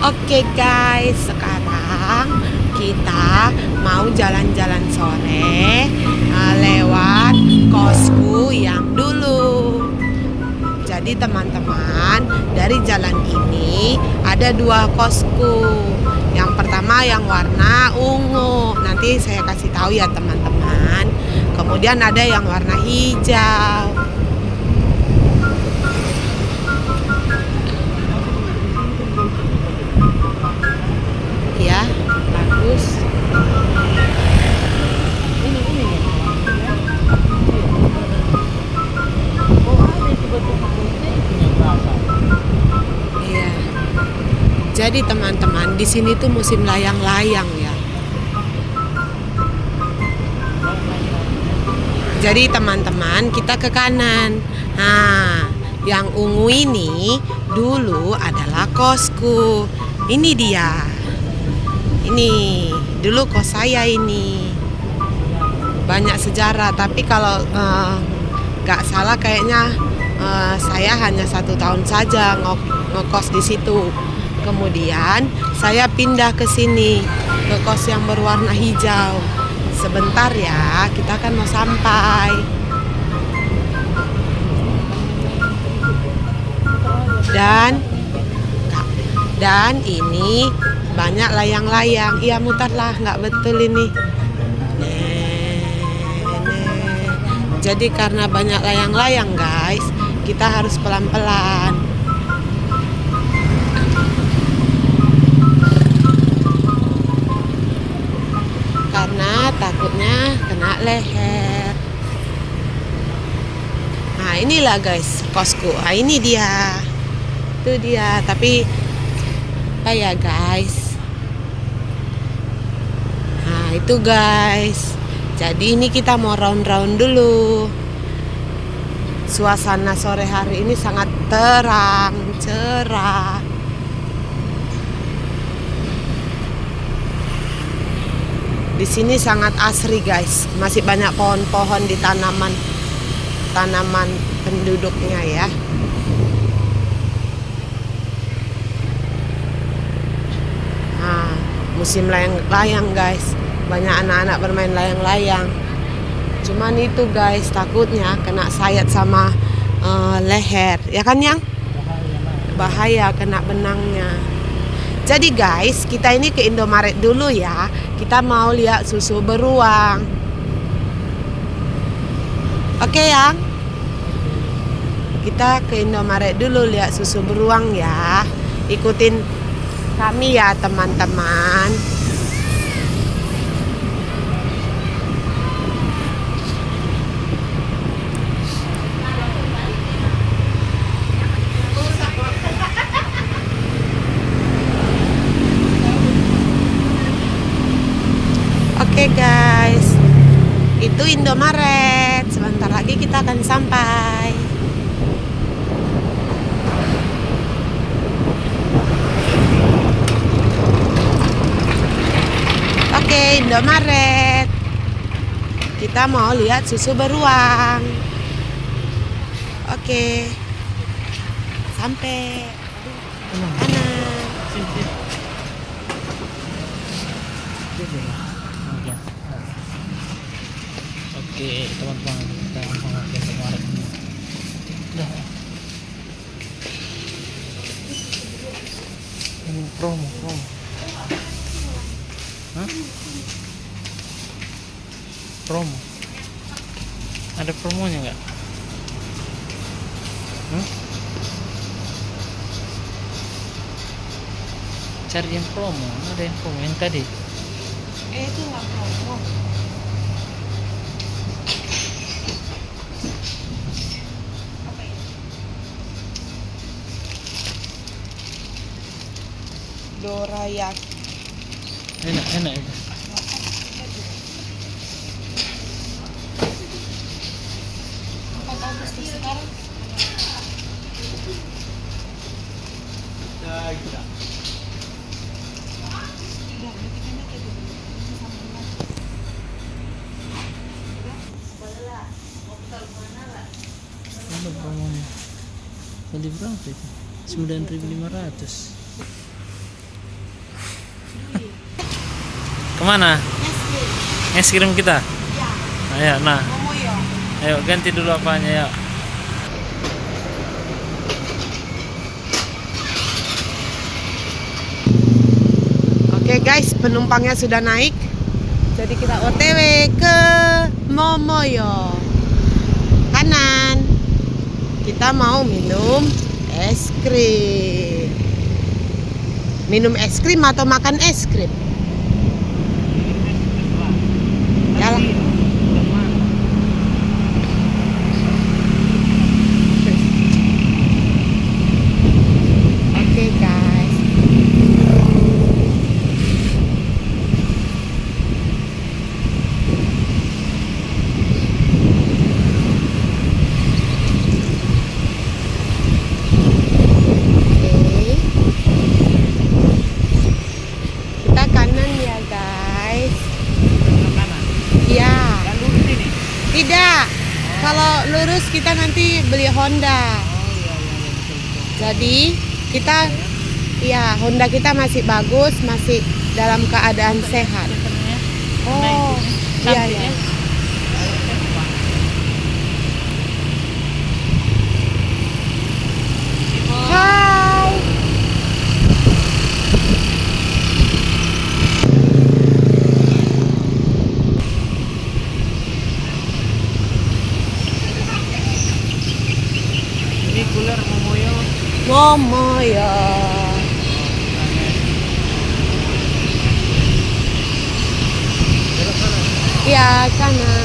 Oke guys, sekarang kita mau jalan-jalan sore lewat kosku yang dulu. Jadi teman-teman, dari jalan ini ada dua kosku. Yang pertama yang warna ungu, nanti saya kasih tahu ya teman-teman. Kemudian ada yang warna hijau. Ya, bagus. Iya. Jadi teman-teman, di sini tuh musim layang-layang ya. Jadi teman-teman, kita ke kanan. Nah, yang ungu ini dulu adalah kosku. Ini dia. Ini dulu kos saya ini. Banyak sejarah, tapi kalau nggak salah kayaknya saya hanya 1 tahun saja ngekos di situ. Kemudian saya pindah ke sini, ke kos yang berwarna hijau. Sebentar ya, kita kan mau sampai. Dan ini banyak layang-layang. Iya, mutarlah, nggak betul ini. Jadi karena banyak layang-layang guys, kita harus pelan-pelan. Karena takutnya kena leher. Nah inilah guys kosku. Nah ini dia. Itu dia. Tapi apa ya guys. Nah itu guys. Jadi ini kita mau round-round dulu. Suasana sore hari ini sangat terang, cerah. Di sini sangat asri guys. Masih banyak pohon-pohon di tanaman penduduknya ya. Nah, musim layang-layang guys. Banyak anak-anak bermain layang-layang. Cuman itu guys, takutnya kena sayat sama leher. Ya kan Yang? Bahaya kena benangnya. Jadi guys, kita ini ke Indomaret dulu ya. Kita mau lihat susu beruang. Oke Yang? Kita ke Indomaret dulu lihat susu beruang ya. Ikutin kami ya teman-teman. Oke guys, itu Indomaret. Sebentar lagi kita akan sampai. Oke, Indomaret. Kita mau lihat susu beruang. Oke, sampai kanan. Oke teman-teman, kita mengambil kemarin ini. Udah. Ini promo. Hah? Promo. Ada promonya nggak? Cari yang promo, ada yang promo yang tadi. Itu nggak promo. Dorayaki. Enak itu. Sekarang Ada promonya. Tadi berapa itu? 9.500. Kemana? Es krim kita? Ya, Ayo, nah. Momoyo. Ayo ganti dulu apanya ya. Oke guys, penumpangnya sudah naik. Jadi kita OTW ke Momoyo. Kanan. Kita mau minum es krim. Minum es krim atau makan es krim? Jalan. Oke guys. Oke. Kita kanan ya guys. Kanan. Iya. Yang lurus ini. Tidak. Kalau lurus kita nanti beli Honda. Oh iya betul. Jadi kita ya Honda kita masih bagus, masih dalam keadaan sehat. Oh, iya ya. Hai. Ini cooler Momoyo. Momoyo. Belok kanan. Ya kanan.